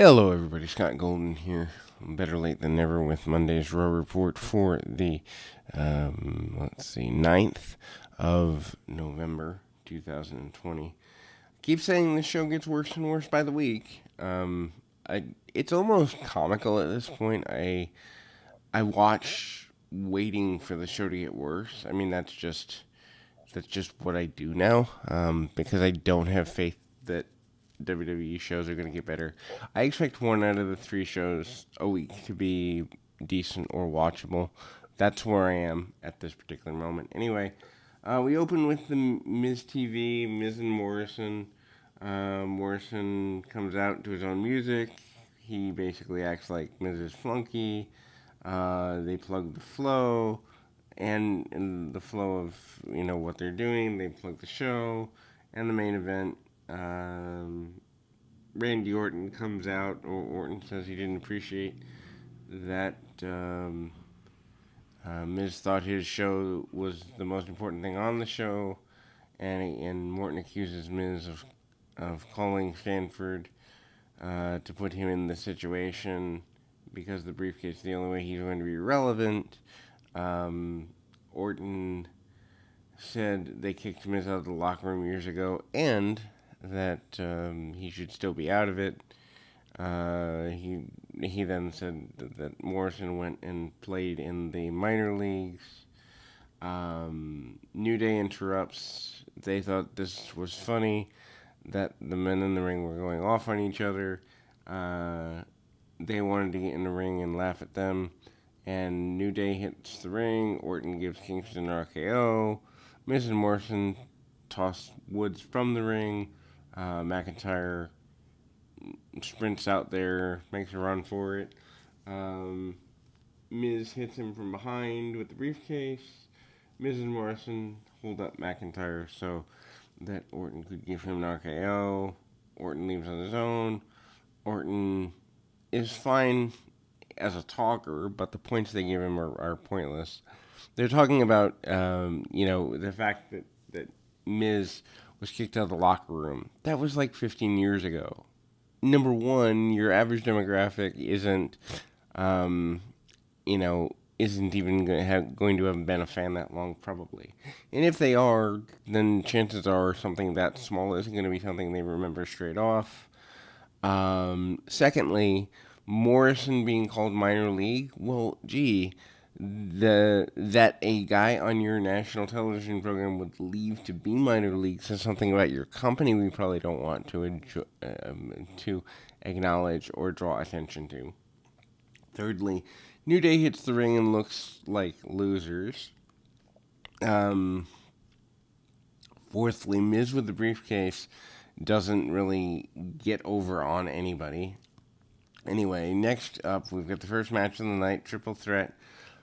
Hello, everybody. Scott Golden here. Better late than never with Monday's Raw Report for the, 9th of November, 2020. Keep saying this show gets worse and worse by the week. It's almost comical at this point. I watch waiting for the show to get worse. I mean, that's just what I do now. Because I don't have faith that WWE shows are going to get better. I expect one out of the three shows a week to be decent or watchable. That's where I am at this particular moment. Anyway, we open with the Miz TV, Miz and Morrison. Morrison comes out to his own music. He basically acts like Miz's flunky. They plug the flow, and in the flow of what they're doing, they plug the show and the main event. Randy Orton comes out, or Orton says he didn't appreciate that Miz thought his show was the most important thing on the show, and Morton accuses Miz of calling Stanford to put him in the situation because the briefcase is the only way he's going to be relevant. Orton said they kicked Miz out of the locker room years ago, and that he should still be out of it. He then said that Morrison went and played in the minor leagues. New Day interrupts. They thought this was funny that the men in the ring were going off on each other. They wanted to get in the ring and laugh at them. And New Day hits the ring. Orton gives Kingston an RKO. Miz and Morrison toss Woods from the ring. McIntyre sprints out there, makes a run for it. Miz hits him from behind with the briefcase. Miz and Morrison hold up McIntyre so that Orton could give him an RKO. Orton leaves on his own. Orton is fine as a talker, but the points they give him are pointless. They're talking about, the fact that Miz was kicked out of the locker room. That was like 15 years ago. Number one, your average demographic isn't even going to have been a fan that long, probably. And if they are, then chances are something that small isn't going to be something they remember straight off. Secondly, Morrison being called minor league. Well, gee, that a guy on your national television program would leave to be minor league says something about your company we probably don't want to acknowledge or draw attention to. Thirdly, New Day hits the ring and looks like losers. Fourthly, Miz with the briefcase doesn't really get over on anybody. Anyway, next up, we've got the first match of the night, triple threat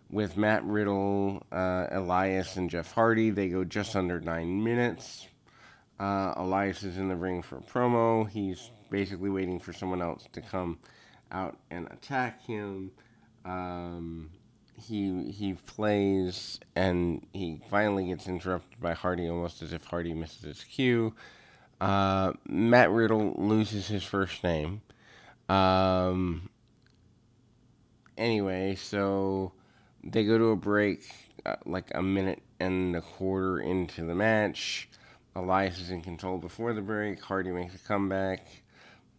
with Matt Riddle, Elias, and Jeff Hardy. They go just under 9 minutes. Elias is in the ring for a promo. He's basically waiting for someone else to come out and attack him. He plays, and he finally gets interrupted by Hardy, almost as if Hardy misses his cue. Matt Riddle loses his first name. Anyway, so they go to a break like a minute and a quarter into the match. Elias is in control before the break. Hardy makes a comeback.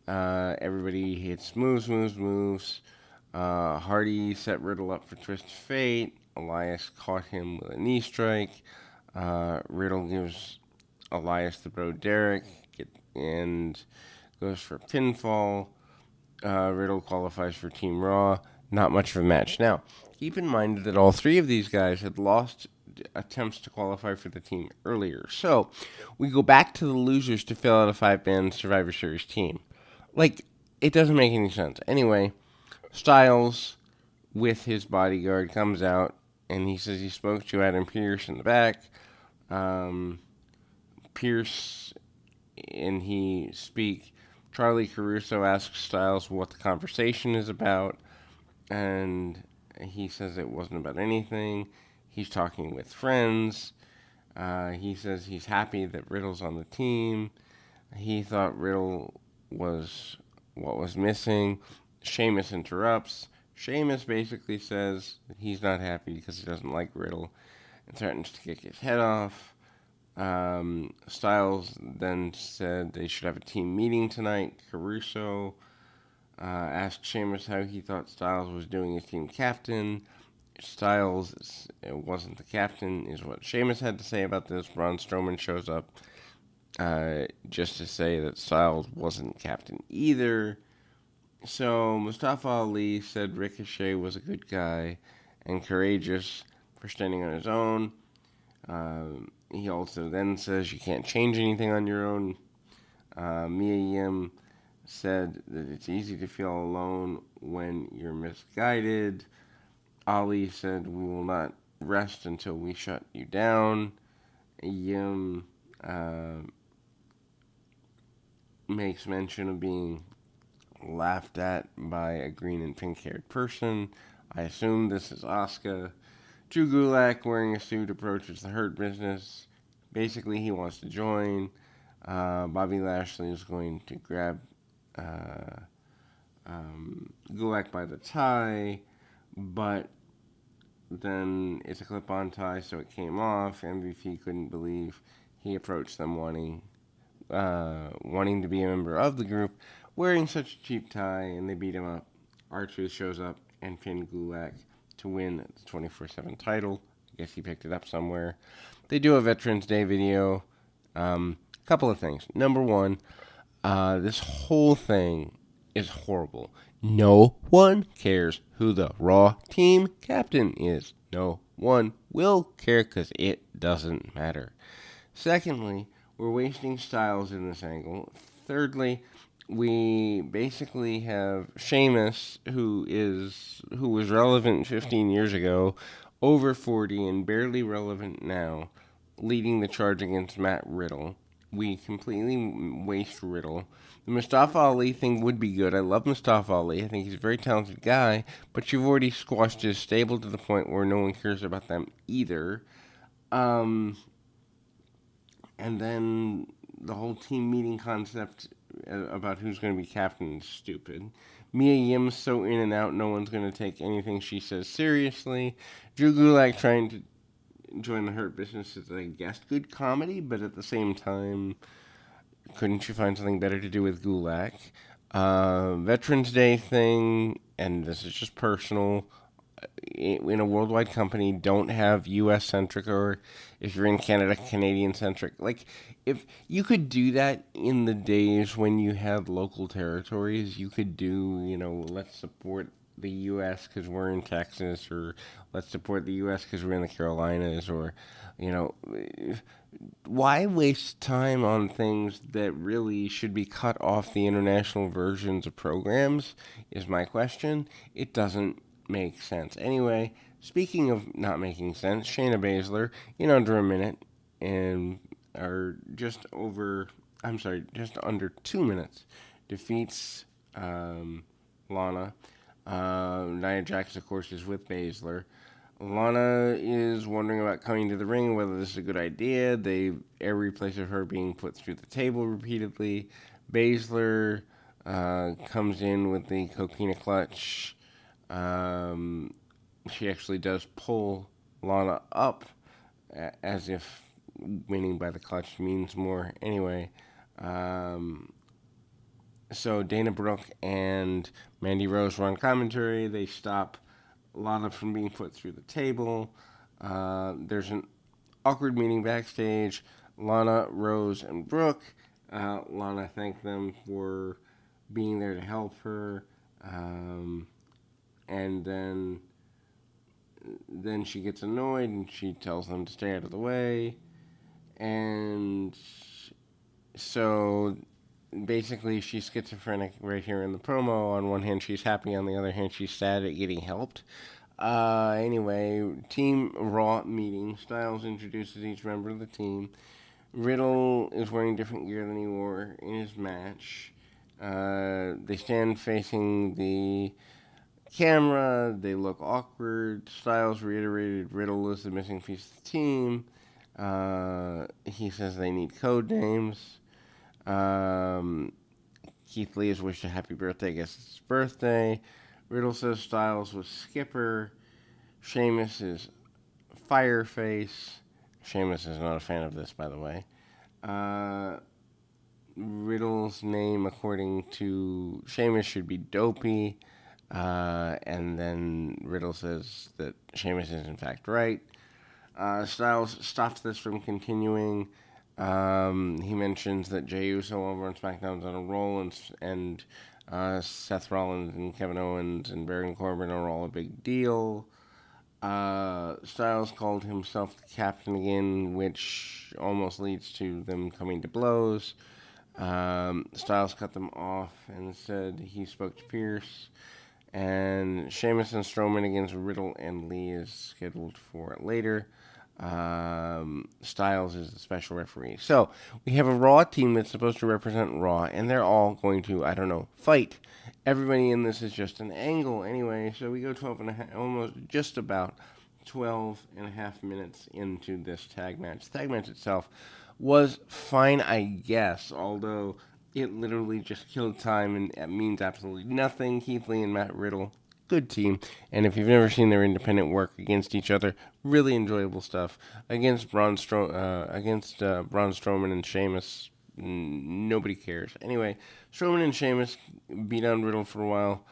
Everybody hits moves. Hardy set Riddle up for Twist of Fate. Elias caught him with a knee strike. Riddle gives Elias the Bro Derek and goes for a pinfall. Riddle qualifies for Team Raw. Not much of a match. Now, keep in mind that all three of these guys had lost attempts to qualify for the team earlier. So, we go back to the losers to fill out a 5-man Survivor Series team. It doesn't make any sense. Anyway, Styles, with his bodyguard, comes out, and he says he spoke to Adam Pearce in the back. Pearce and he speak. Charlie Caruso asks Styles what the conversation is about, and he says it wasn't about anything. He's talking with friends. He says he's happy that Riddle's on the team. He thought Riddle was what was missing. Sheamus interrupts. Sheamus basically says that he's not happy because he doesn't like Riddle and threatens to kick his head off. Styles then said they should have a team meeting tonight. Caruso asked Sheamus how he thought Styles was doing as team captain. Styles wasn't the captain, is what Sheamus had to say about this. Braun Strowman shows up just to say that Styles wasn't captain either. So Mustafa Ali said Ricochet was a good guy and courageous for standing on his own. He also then says you can't change anything on your own. Mia Yim said that it's easy to feel alone when you're misguided. Ali said we will not rest until we shut you down. Yim makes mention of being laughed at by a green and pink haired person. I assume this is Asuka. Drew Gulak, wearing a suit, approaches the Hurt Business. Basically, he wants to join. Bobby Lashley is going to grab Gulak by the tie, but then it's a clip-on tie, so it came off. MVP couldn't believe he approached them wanting to be a member of the group, wearing such a cheap tie, and they beat him up. R-Truth shows up and pinned Gulak to win the 24/7 title. I guess he picked it up somewhere. They do a Veterans Day video. Couple of things. Number one, this whole thing is horrible. No one cares who the Raw team captain is. No one will care because it doesn't matter. Secondly, we're wasting Styles in this angle. Thirdly, we basically have Sheamus, who was relevant 15 years ago, over 40 and barely relevant now, leading the charge against Matt Riddle. We completely waste Riddle. The Mustafa Ali thing would be good. I love Mustafa Ali. I think he's a very talented guy, but you've already squashed his stable to the point where no one cares about them either. And then the whole team meeting concept about who's going to be captain is stupid. Mia Yim's so in and out, no one's going to take anything she says seriously. Drew Gulak trying to join the Hurt Business is, I guess, good comedy, but at the same time, couldn't you find something better to do with Gulak? Veterans Day thing, and this is just personal. In a worldwide company, don't have U.S. centric, or if you're in Canada, Canadian centric. Like, if you could do that in the days when you had local territories, you could do, let's support the U.S. because we're in Texas, or let's support the U.S. because we're in the Carolinas, or, why waste time on things that really should be cut off the international versions of programs, is my question. It doesn't make sense. Anyway, speaking of not making sense, Shayna Baszler, in under a minute, just under 2 minutes, defeats Lana. Nia Jax, of course, is with Baszler. Lana is wondering about coming to the ring, whether this is a good idea. They air replays of her being put through the table repeatedly. Baszler comes in with the Coquina Clutch. She actually does pull Lana up, as if winning by the clutch means more. Anyway, so Dana Brooke and Mandy Rose were on commentary. They stop Lana from being put through the table. There's an awkward meeting backstage. Lana, Rose, and Brooke. Lana thanked them for being there to help her. And then she gets annoyed and she tells them to stay out of the way. And so basically she's schizophrenic right here in the promo. On one hand she's happy, on the other hand she's sad at getting helped. Anyway, Team Raw meeting. Styles introduces each member of the team. Riddle is wearing different gear than he wore in his match. They stand facing the camera. They look awkward. Styles reiterated Riddle is the missing piece of the team. He says they need code names. Keith Lee has wished a happy birthday. I guess it's his birthday. Riddle says Styles was Skipper. Sheamus is Fireface. Sheamus is not a fan of this, by the way. Riddle's name, according to Sheamus, should be Dopey. And then Riddle says that Sheamus is in fact right. Styles stops this from continuing. He mentions that Jey Uso over on SmackDown's on a roll, and Seth Rollins and Kevin Owens and Baron Corbin are all a big deal. Styles called himself the captain again, which almost leads to them coming to blows. Styles cut them off and said he spoke to Pierce. And Sheamus and Strowman against Riddle and Lee is scheduled for later. Styles is the special referee. So we have a Raw team that's supposed to represent Raw, and they're all going to, I don't know, fight. Everybody in this is just an angle anyway. So we go 12 and a half, almost just about 12 and a half minutes into this tag match. The tag match itself was fine, I guess, although it literally just killed time and it means absolutely nothing. Keith Lee and Matt Riddle, good team. And if you've never seen their independent work against each other, really enjoyable stuff. Against Braun Strowman and Sheamus, nobody cares. Anyway, Strowman and Sheamus beat on Riddle for a while.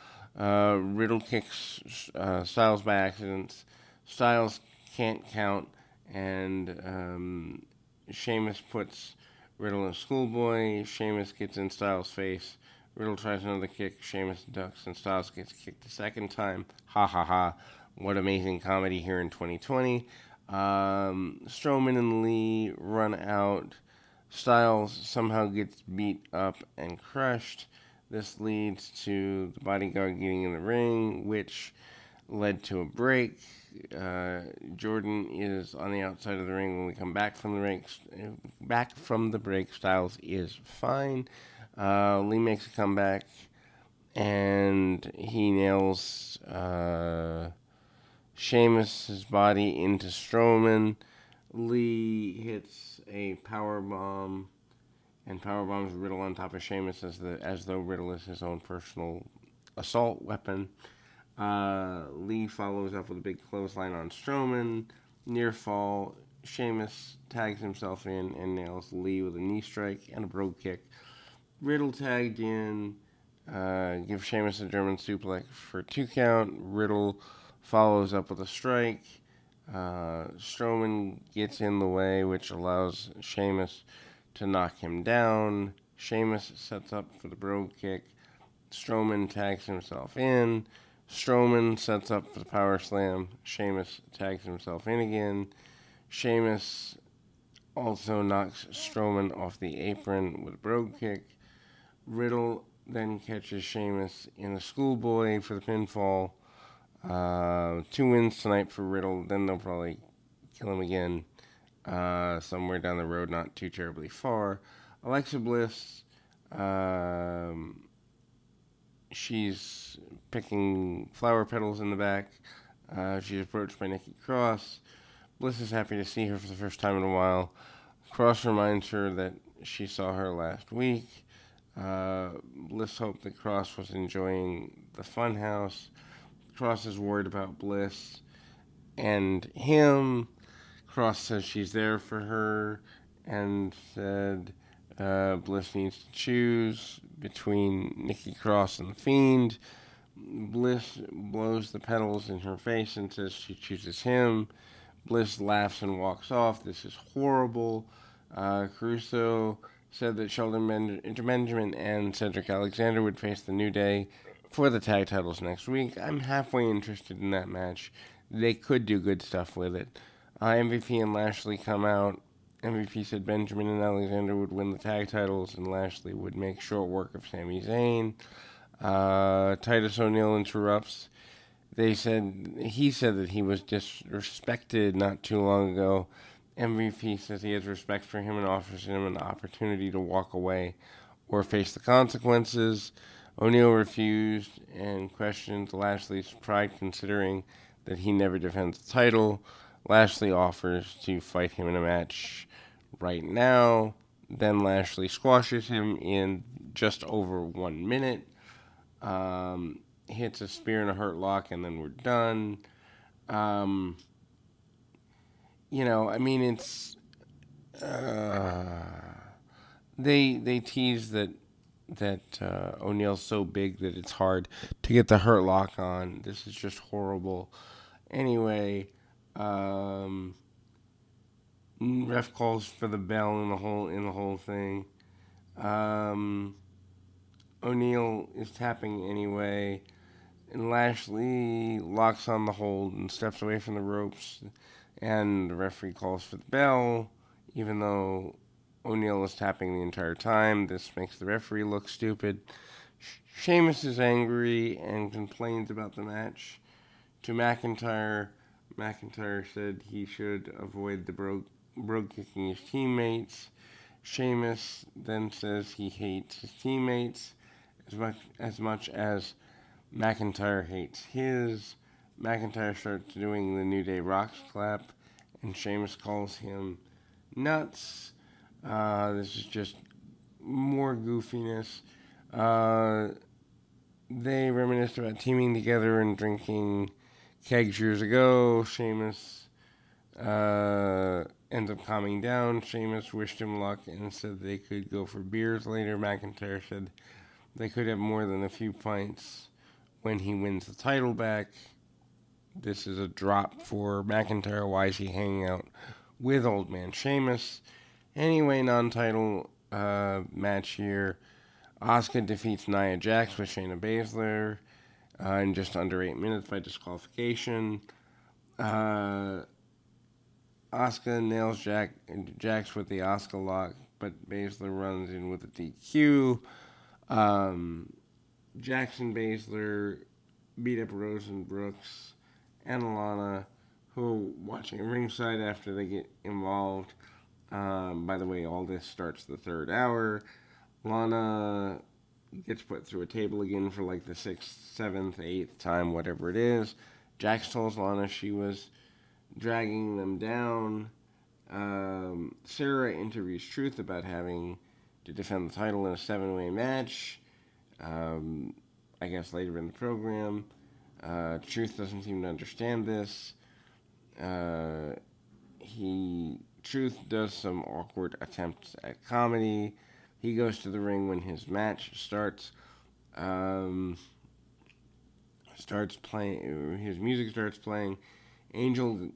Riddle kicks Styles by accident. Styles can't count, and Sheamus puts Riddle in a schoolboy. Sheamus gets in Styles' face. Riddle tries another kick. Sheamus ducks, and Styles gets kicked a second time. Ha ha ha. What amazing comedy here in 2020. Strowman and Lee run out. Styles somehow gets beat up and crushed. This leads to the bodyguard getting in the ring, which led to a break. Jordan is on the outside of the ring when we come back from the break. Styles is fine. Lee makes a comeback, and he nails Sheamus' body into Strowman. Lee hits a power bomb and powerbombs Riddle on top of Sheamus as though Riddle is his own personal assault weapon. Lee follows up with a big clothesline on Strowman. Near fall, Sheamus tags himself in and nails Lee with a knee strike and a brogue kick. Riddle tagged in, gives Sheamus a German suplex for a 2 count. Riddle follows up with a strike. Strowman gets in the way, which allows Sheamus to knock him down. Sheamus sets up for the brogue kick. Strowman tags himself in. Strowman sets up for the power slam. Sheamus tags himself in again. Sheamus also knocks Strowman off the apron with a brogue kick. Riddle then catches Sheamus in the schoolboy for the pinfall. 2 wins tonight for Riddle. Then they'll probably kill him again somewhere down the road, not too terribly far. Alexa Bliss, she's picking flower petals in the back. She's approached by Nikki Cross. Bliss is happy to see her for the first time in a while. Cross reminds her that she saw her last week. Bliss hoped that Cross was enjoying the funhouse. Cross is worried about Bliss and him. Cross says she's there for her and said Bliss needs to choose between Nikki Cross and The Fiend. Bliss blows the petals in her face and says she chooses him. Bliss laughs and walks off. This is horrible. Caruso said that Shelton Benjamin and Cedric Alexander would face the New Day for the tag titles next week. I'm halfway interested in that match. They could do good stuff with it. MVP and Lashley come out. MVP said Benjamin and Alexander would win the tag titles, and Lashley would make short work of Sami Zayn. Titus O'Neil interrupts. He said that he was disrespected not too long ago. MVP says he has respect for him and offers him an opportunity to walk away or face the consequences. O'Neil refused and questioned Lashley's pride, considering that he never defends the title. Lashley offers to fight him in a match right now. Then Lashley squashes him in just over 1 minute. Hits a spear and a hurt lock, and then we're done. Um, I mean, it's they tease that O'Neill's so big that it's hard to get the hurt lock on. This is just horrible. Anyway, um, ref calls for the bell in the whole thing. Um, O'Neill is tapping anyway, and Lashley locks on the hold and steps away from the ropes, and the referee calls for the bell, even though O'Neill is tapping the entire time. This makes the referee look stupid. Sheamus is angry and complains about the match to McIntyre. McIntyre said he should avoid the brogue kicking his teammates. Sheamus then says he hates his teammates as much as McIntyre hates his. McIntyre starts doing the New Day Rocks clap, and Sheamus calls him nuts. This is just more goofiness. Uh, they reminisce about teaming together and drinking kegs years ago. Sheamus ends up calming down. Sheamus wished him luck and said they could go for beers later. McIntyre said they could have more than a few pints when he wins the title back. This is a drop for McIntyre. Why is he hanging out with old man Sheamus? Anyway, non-title match here. Asuka defeats Nia Jax with Shayna Baszler in just under 8 minutes by disqualification. Asuka nails Jax with the Asuka lock, but Baszler runs in with a DQ. Jackson Baszler beat up Rose and Brooks and Alana, who are watching ringside after they get involved. By the way, all this starts the third hour. Lana gets put through a table again for like the 6th, 7th, 8th time, whatever it is. Jax tells Lana she was dragging them down. Sarah interviews Truth about having to defend the title in a 7-way match. I guess later in the program. Truth doesn't seem to understand this. Truth does some awkward attempts at comedy. He goes to the ring when his match starts. Starts playing. His music starts playing. Angel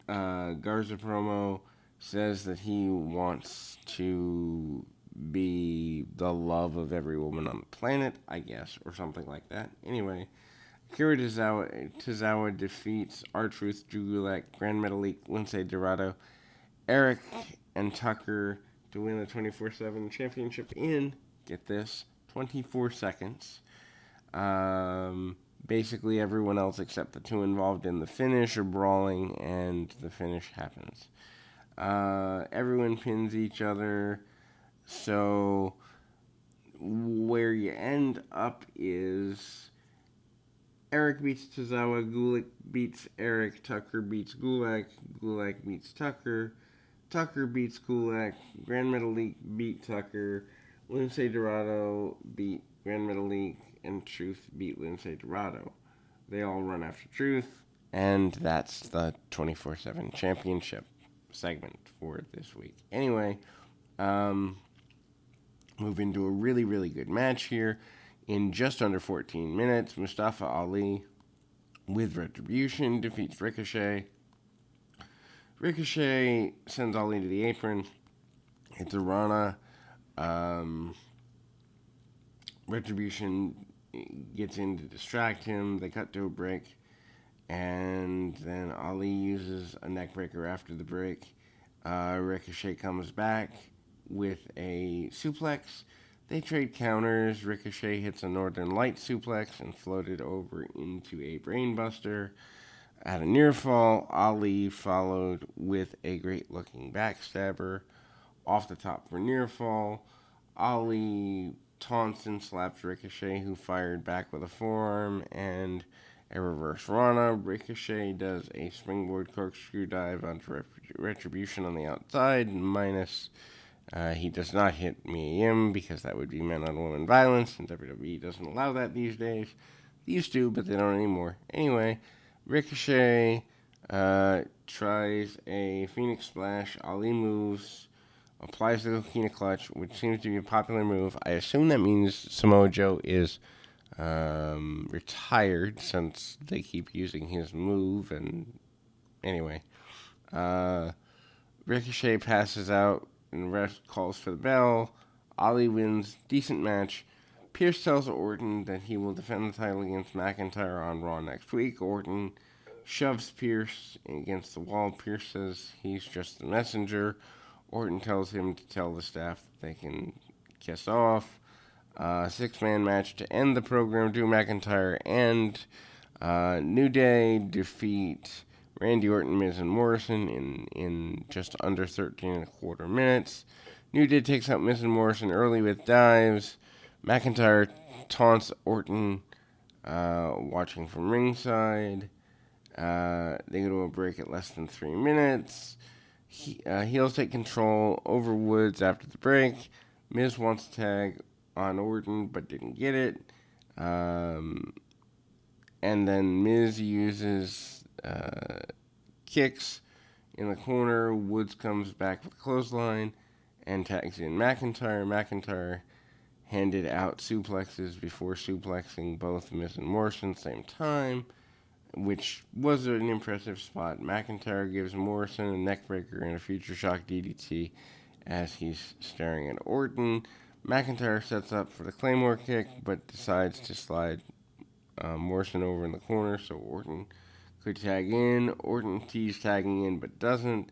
Garza promo says that he wants to be the love of every woman on the planet, I guess, or something like that. Anyway, Akira Tozawa defeats R-Truth, Drew Gulak, Grand Metalik, Lince Dorado, Eric, and Tucker to win the 24/7 championship in, get this, 24 seconds. Basically, everyone else except the two involved in the finish are brawling, and the finish happens. Everyone pins each other, so where you end up is Eric beats Tozawa, Gulak beats Eric, Tucker beats Gulak, Gulak beats Tucker, Tucker beats Gulak, Grand Metalik beat Tucker, Lince Dorado beat Grand Metalik, and Truth beat Lince Dorado. They all run after Truth, and that's the 24/7 championship segment for this week. Anyway, move into a really, really good match here. In just under 14 minutes, Mustafa Ali, with Retribution, defeats Ricochet. Ricochet sends Ali to the apron. It's a Rana. Retribution gets in to distract him. They cut to a break. And then Ali uses a neckbreaker after the break. Ricochet comes back with a suplex. They trade counters. Ricochet hits a Northern Light suplex and floated over into a brainbuster. At a near fall, Ali followed with a great looking backstabber. Off the top for near fall, Ali taunts and slaps Ricochet, who fired back with a forearm and a reverse Rana. Ricochet does a springboard corkscrew dive onto Retribution on the outside, minus He does not hit Mia Yim because that would be men-on-woman violence, and WWE doesn't allow that these days. They used to, but they don't anymore. Anyway, Ricochet tries a Phoenix Splash. Ali moves, applies the Coquina Clutch, which seems to be a popular move. I assume that means Samoa Joe is retired since they keep using his move. And anyway, uh, Ricochet passes out, and the ref calls for the bell. Ali wins. Decent match. Pierce tells Orton that he will defend the title against McIntyre on Raw next week. Orton shoves Pierce against the wall. Pierce says he's just the messenger. Orton tells him to tell the staff they can kiss off. Six-man match to end the program. Drew McIntyre and New Day defeat Randy Orton, Miz, and Morrison in just under 13 and a quarter minutes. New Day takes out Miz and Morrison early with dives. McIntyre taunts Orton, watching from ringside. They go to a break at less than 3 minutes. Heels take control over Woods after the break. Miz wants to tag on Orton but didn't get it. And then Miz uses kicks in the corner. Woods comes back with a clothesline and tags in McIntyre. McIntyre handed out suplexes before suplexing both Miz and Morrison at the same time, which was an impressive spot. McIntyre gives Morrison a neckbreaker and a future shock DDT as he's staring at Orton. McIntyre sets up for the Claymore kick, but decides to slide Morrison over in the corner so Orton could tag in. Orton tees tagging in, but doesn't.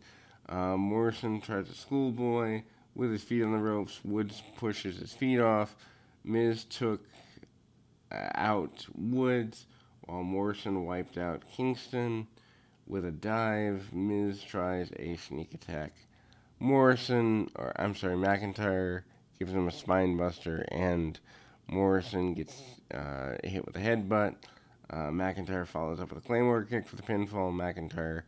Morrison tries a schoolboy with his feet on the ropes. Woods pushes his feet off. Miz took out Woods, while Morrison wiped out Kingston with a dive. Miz tries a sneak attack. McIntyre gives him a spine buster, and Morrison gets hit with a headbutt. McIntyre follows up with a Claymore kick for the pinfall. McIntyre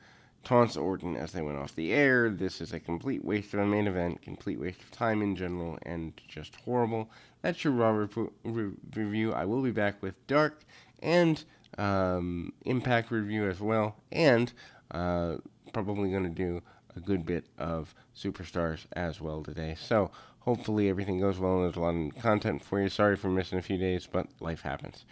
taunts Orton as they went off the air. This is a complete waste of a main event, complete waste of time in general, and just horrible. That's your Raw review. I will be back with Dark and Impact review as well, and probably going to do a good bit of Superstars as well today. So hopefully everything goes well and there's a lot of content for you. Sorry for missing a few days, but life happens.